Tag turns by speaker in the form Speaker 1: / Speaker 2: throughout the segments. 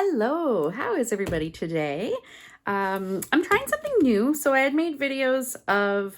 Speaker 1: Hello, how is everybody today? I'm trying something new. So I had made videos of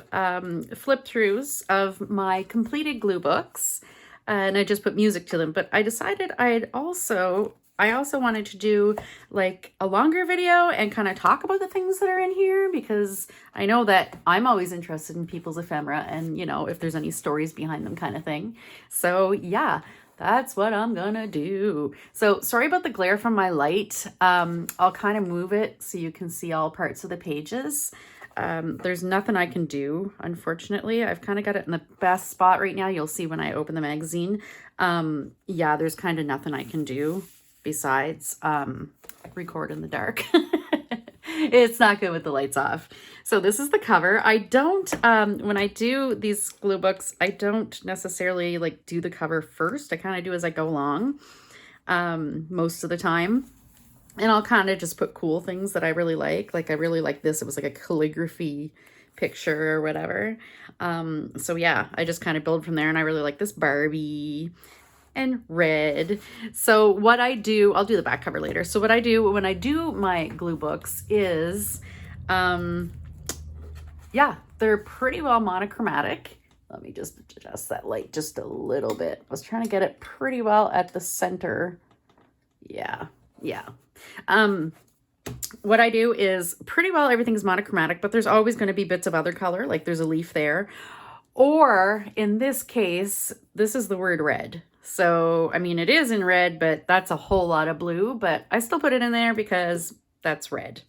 Speaker 1: flip-throughs of my completed glue books, and I just put music to them. But I decided I also wanted to do like a longer video and kind of talk about the things that are in here, because I know that I'm always interested in people's ephemera and, you know, if there's any stories behind them kind of thing. So yeah. That's what I'm gonna do. So sorry about the glare from my light. I'll kind of move it so you can see all parts of the pages. There's nothing I can do, unfortunately. I've kind of got it in the best spot right now. You'll see when I open the magazine. Yeah, there's kind of nothing I can do besides record in the dark. It's not good with the lights off. So this is the cover. I don't, when I do these glue books, I don't necessarily like do the cover first. I kind of do as I go along, most of the time. And I'll kind of just put cool things that I really like. Like I really like this. It was like a calligraphy picture or whatever. So yeah, I just kind of build from there, and I really like this Barbie and red. So what I do, I'll do the back cover later. So what I do when I do my glue books is, yeah, they're pretty well monochromatic. Let me just adjust that light just a little bit. I was trying to get it pretty well at the center. Yeah. What I do is pretty well everything's monochromatic, but there's always going to be bits of other color, like there's a leaf there. Or in this case, this is the word red. So, I mean, it is in red, but that's a whole lot of blue, but I still put it in there because that's red.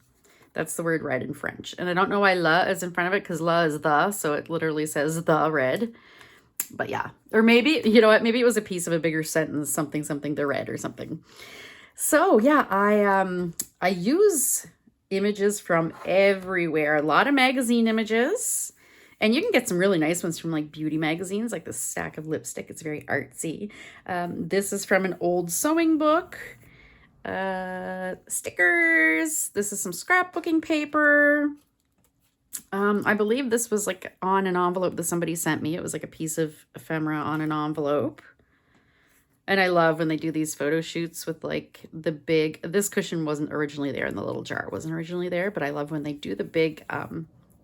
Speaker 1: That's the word red in French. And I don't know why la is in front of it, because la is the, so it literally says the red. But yeah, or maybe, you know what, maybe it was a piece of a bigger sentence, something, the red or something. So yeah, I use images from everywhere, a lot of magazine images. And you can get some really nice ones from like beauty magazines, like this stack of lipstick. It's very artsy. This is from an old sewing book. Stickers. This is some scrapbooking paper. I believe this was like on an envelope that somebody sent me. It was like a piece of ephemera on an envelope. And I love when they do these photo shoots with like the big, this cushion wasn't originally there and the little jar wasn't originally there, but I love when they do the big,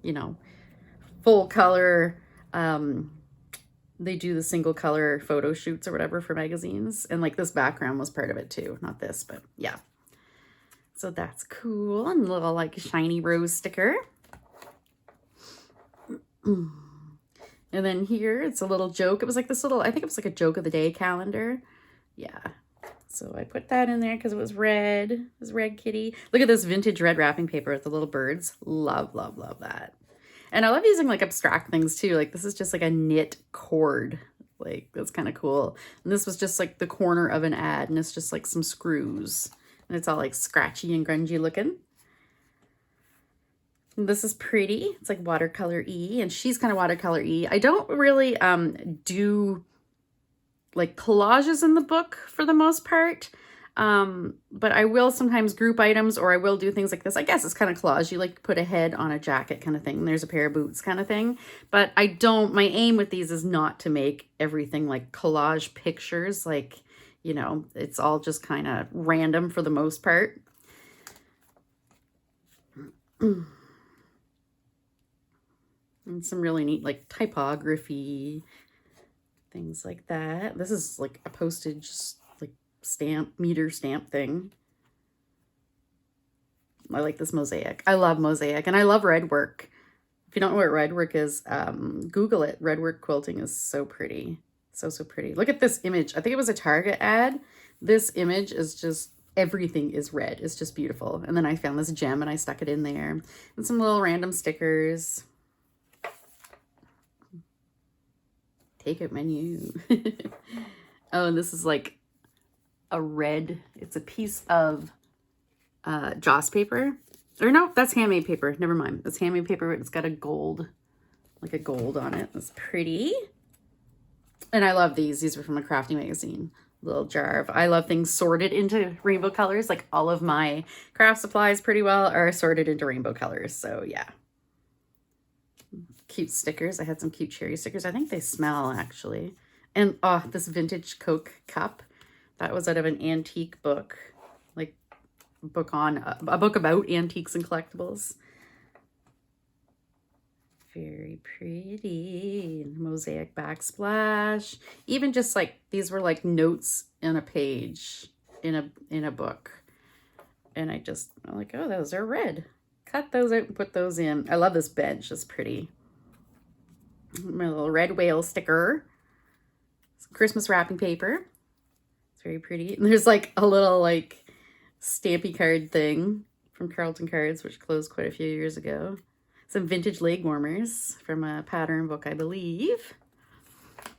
Speaker 1: you know, full color, they do the single color photo shoots or whatever for magazines. And like this background was part of it too. Not this, but yeah. So that's cool. And a little like shiny rose sticker. And then here, it's a little joke. It was like this little, I think it was like a joke of the day calendar. Yeah. So I put that in there because it was red. It was red kitty. Look at this vintage red wrapping paper with the little birds. Love, love, love that. And I love using like abstract things too. Like this is just like a knit cord. Like that's kind of cool. And this was just like the corner of an ad, and it's just like some screws. And it's all like scratchy and grungy looking. And this is pretty. It's like watercolor-y, and she's kind of watercolor-y. I don't really do like collages in the book for the most part. But I will sometimes group items, or I will do things like this. I guess it's kind of collage. You like put a head on a jacket kind of thing. There's a pair of boots kind of thing. But I don't, my aim with these is not to make everything like collage pictures. Like, you know, it's all just kind of random for the most part. And some really neat like typography, things like that. This is like a postage stamp, meter stamp thing. I like this mosaic. I love mosaic, and I love red work. If you don't know what red work is, Google it. Red work quilting is so pretty. So pretty. Look at this image. I think it was a Target ad. This image is just, everything is red. It's just beautiful. And then I found this gem and I stuck it in there. And some little random stickers. Take out menu. Oh, and this is like a red, it's a piece of Joss paper. Or no, that's handmade paper. Never mind. It's handmade paper. It's got a gold, like a gold on it. It's pretty. And I love these. These are from a crafting magazine. Little jar of, I love things sorted into rainbow colors. Like all of my craft supplies pretty well are sorted into rainbow colors. So yeah. Cute stickers. I had some cute cherry stickers. I think they smell actually. And oh, this vintage Coke cup. That was out of an antique book. Like book on a book about antiques and collectibles. Very pretty. Mosaic backsplash. Even just like these were like notes in a page in a book. And I'm like, oh, those are red. Cut those out and put those in. I love this bench. It's pretty. My little red whale sticker. Some Christmas wrapping paper. It's very pretty. And there's like a little like stampy card thing from Carlton Cards, which closed quite a few years ago. Some vintage leg warmers from a pattern book, I believe.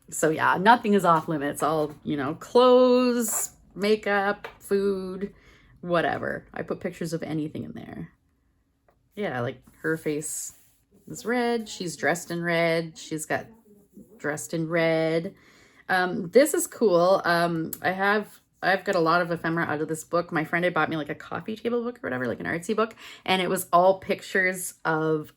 Speaker 1: So yeah, nothing is off limits. All, you know, clothes, makeup, food, whatever. I put pictures of anything in there. Yeah, like her face is red. She's dressed in red. She's got dressed in red. This is cool. I've got a lot of ephemera out of this book. My friend had bought me like a coffee table book or whatever, like an artsy book. And it was all pictures of,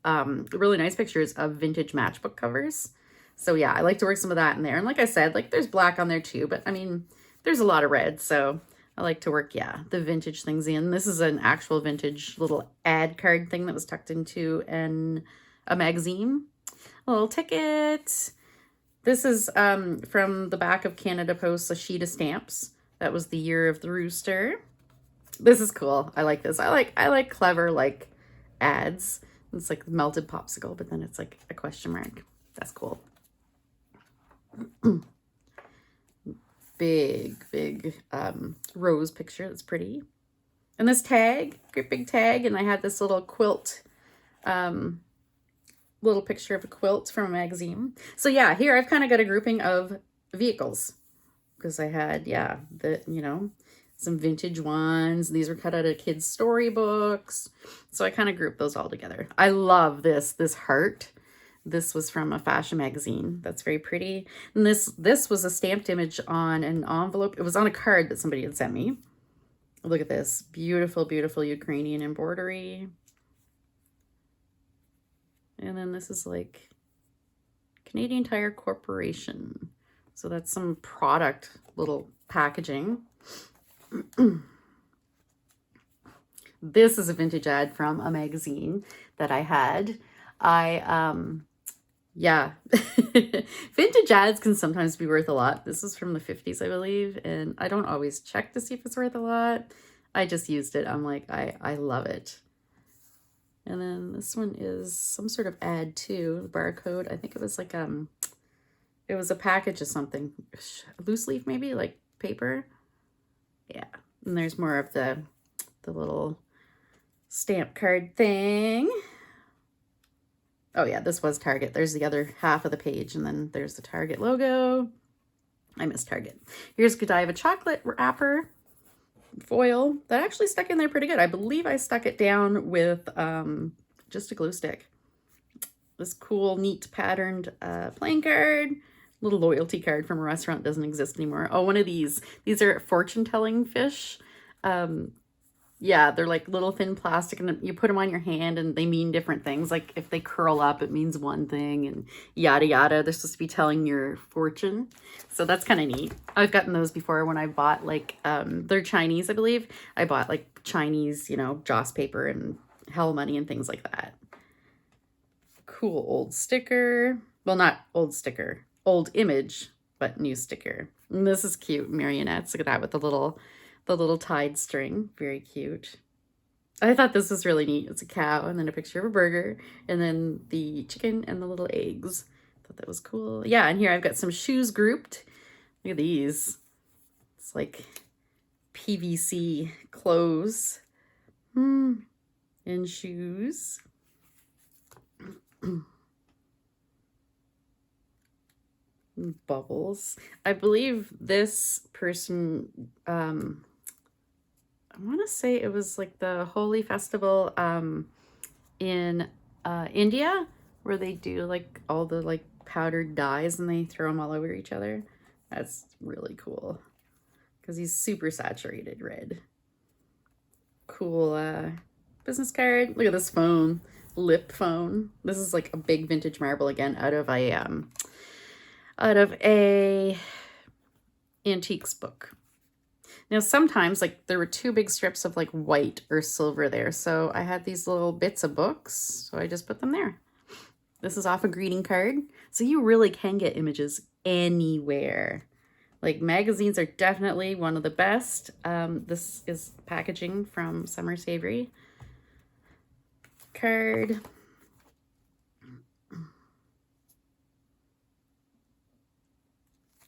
Speaker 1: really nice pictures of vintage matchbook covers. So yeah, I like to work some of that in there. And like I said, like there's black on there too, but I mean, there's a lot of red. So I like to work, yeah, the vintage things in. This is an actual vintage little ad card thing that was tucked into a magazine. A little ticket. This is from the back of Canada Post, a sheet of stamps. That was the year of the rooster. This is cool. I like this. I like clever like ads. It's like melted popsicle, but then it's like a question mark. That's cool. big rose picture. That's pretty. And this tag, great big tag, and I had this little quilt, little picture of a quilt from a magazine. So yeah, here I've kind of got a grouping of vehicles. Because I had, yeah, some vintage ones. These were cut out of kids' storybooks. So I kind of grouped those all together. I love this heart. This was from a fashion magazine. That's very pretty. And this was a stamped image on an envelope. It was on a card that somebody had sent me. Look at this. Beautiful, beautiful Ukrainian embroidery. And then this is like Canadian Tire Corporation. So that's some product, little packaging. This is a vintage ad from a magazine that I had. Yeah, vintage ads can sometimes be worth a lot. This is from the 50s, I believe, and I don't always check to see if it's worth a lot. I just used it. I'm like, I love it. And then this one is some sort of ad too, the barcode. I think it was like, it was a package of something, loose leaf maybe, like paper. Yeah, and there's more of the little stamp card thing. Oh yeah, this was Target. There's the other half of the page, and then there's the Target logo. I miss Target. Here's Godiva chocolate wrapper foil that actually stuck in there pretty good. I believe I stuck it down with just a glue stick. This cool, neat patterned playing card. Little loyalty card from a restaurant, doesn't exist anymore. Oh, one of these. These are fortune-telling fish. Yeah, they're like little thin plastic, and you put them on your hand and they mean different things. Like if they curl up, it means one thing, and yada yada. They're supposed to be telling your fortune. So that's kind of neat. I've gotten those before when I bought like, they're Chinese, I believe. I bought like Chinese, joss paper and hell money and things like that. Cool old sticker. Well, not old sticker. Old image, but new sticker. And this is cute. Marionettes. Look at that with the little tied string. Very cute. I thought this was really neat. It's a cow and then a picture of a burger and then the chicken and the little eggs. Thought that was cool. Yeah, and here I've got some shoes grouped. Look at these. It's like PVC clothes and shoes. Bubbles. I believe this person, I want to say it was like the Holi festival in India, where they do like all the like powdered dyes and they throw them all over each other. That's really cool because he's super saturated red. Cool business card. Look at this phone, lip phone. This is like a big vintage marble again out of a antiques book. Now, sometimes, like, there were two big strips of, like, white or silver there. So I had these little bits of books. So I just put them there. This is off a greeting card. So you really can get images anywhere. Like, magazines are definitely one of the best. This is packaging from Summer Savory. Card.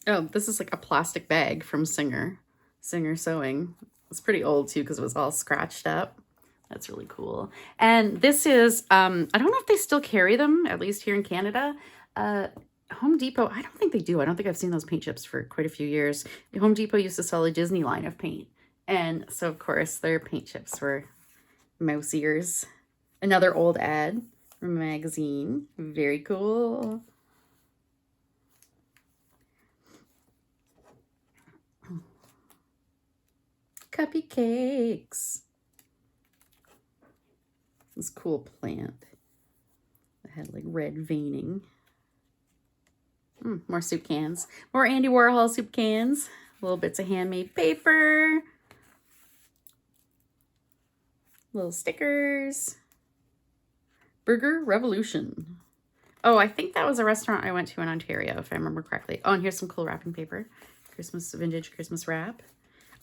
Speaker 1: Oh, this is like a plastic bag from Singer Sewing. It's pretty old too because it was all scratched up. That's really cool. And this is, I don't know if they still carry them, at least here in Canada. Home Depot, I don't think they do. I don't think I've seen those paint chips for quite a few years. Home Depot used to sell a Disney line of paint. And so, of course, their paint chips were mouse ears. Another old ad from a magazine. Very cool. Cuppy cakes. This cool plant that had like red veining. More soup cans. More Andy Warhol soup cans. Little bits of handmade paper. Little stickers. Burger Revolution. Oh, I think that was a restaurant I went to in Ontario, if I remember correctly. Oh, and here's some cool wrapping paper. Vintage Christmas wrap.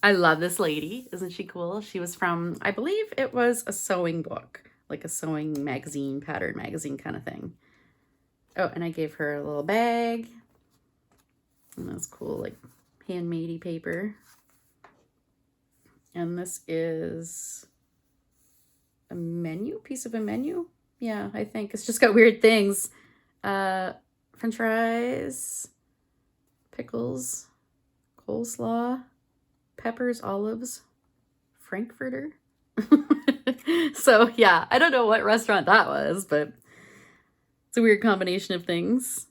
Speaker 1: I love this lady. Isn't she cool? She was from, I believe it was a sewing book, like a sewing magazine, pattern magazine kind of thing. Oh, and I gave her a little bag. And that's cool, like handmade paper. And this is a menu, piece of a menu. Yeah, I think it's just got weird things. French fries, pickles, coleslaw, peppers, olives, Frankfurter. So yeah, I don't know what restaurant that was, but it's a weird combination of things.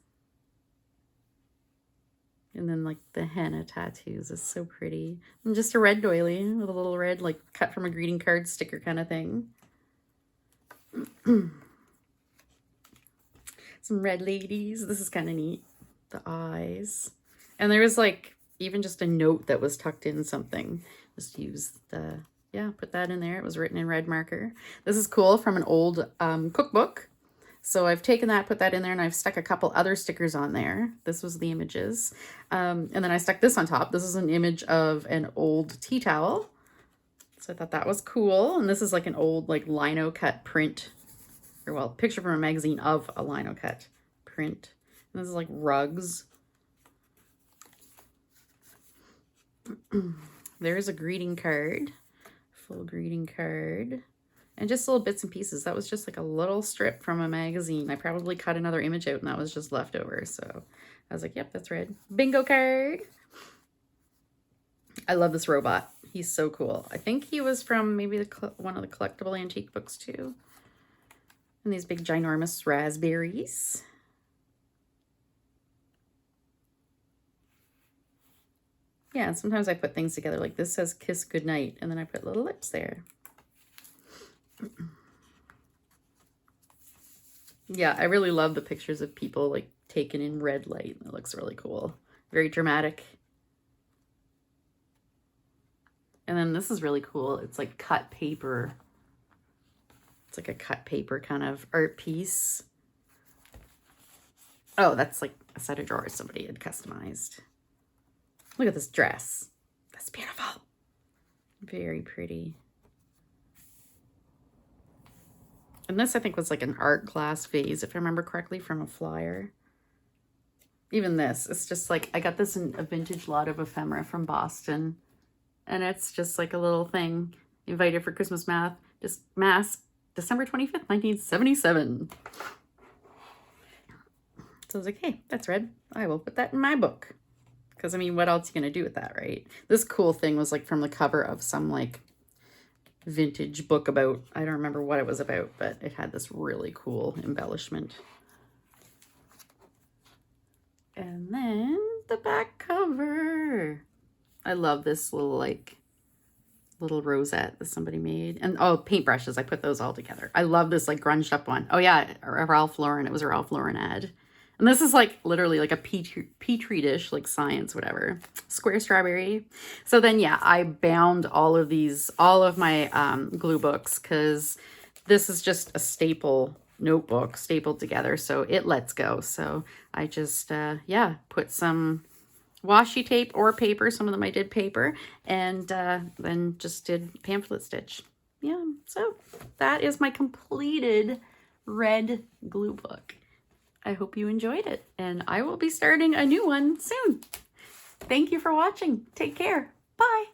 Speaker 1: And then like the henna tattoos is so pretty. And just a red doily with a little red, like cut from a greeting card sticker kind of thing. Some red ladies. This is kind of neat. The eyes. And there was like even just a note that was tucked in something. Just use the, yeah, put that in there. It was written in red marker. This is cool, from an old cookbook. So I've taken that, put that in there, and I've stuck a couple other stickers on there. This was the images. And then I stuck this on top. This is an image of an old tea towel. So I thought that was cool. And this is like an old like lino cut print, or well, picture from a magazine of a lino cut print. And this is like rugs. There's a greeting card, full greeting card. And just little bits and pieces. That was just like a little strip from a magazine. I probably cut another image out and that was just leftover. So I was like, yep, that's red. Bingo card. I love this robot. He's so cool. I think he was from maybe one of the collectible antique books too. And these big ginormous raspberries. Yeah, and sometimes I put things together. Like this says kiss goodnight. And then I put little lips there. Yeah, I really love the pictures of people like taken in red light. It looks really cool. Very dramatic. And then this is really cool. It's like cut paper. It's like a cut paper kind of art piece. Oh, that's like a set of drawers somebody had customized. Look at this dress. That's beautiful. Very pretty. And this, I think, was like an art glass vase, if I remember correctly, from a flyer. Even this, it's just like, I got this in a vintage lot of ephemera from Boston. And it's just like a little thing. Invited for Christmas mass, December 25th, 1977. So I was like, hey, that's red. I will put that in my book. Because, I mean, what else are you going to do with that, right? This cool thing was like from the cover of some like vintage book about, I don't remember what it was about, but it had this really cool embellishment. And then the back cover. I love this little rosette that somebody made. And oh, paintbrushes, I put those all together. I love this like grunged up one. Oh yeah, Ralph Lauren. It was a Ralph Lauren ad. And this is like literally like a petri dish, like science, whatever. Square strawberry. So then, yeah, I bound all of my glue books because this is just a staple notebook stapled together. So it lets go. So I just, yeah, put some washi tape or paper. Some of them I did paper, and then just did pamphlet stitch. Yeah, so that is my completed red glue book. I hope you enjoyed it, and I will be starting a new one soon. Thank you for watching. Take care. Bye.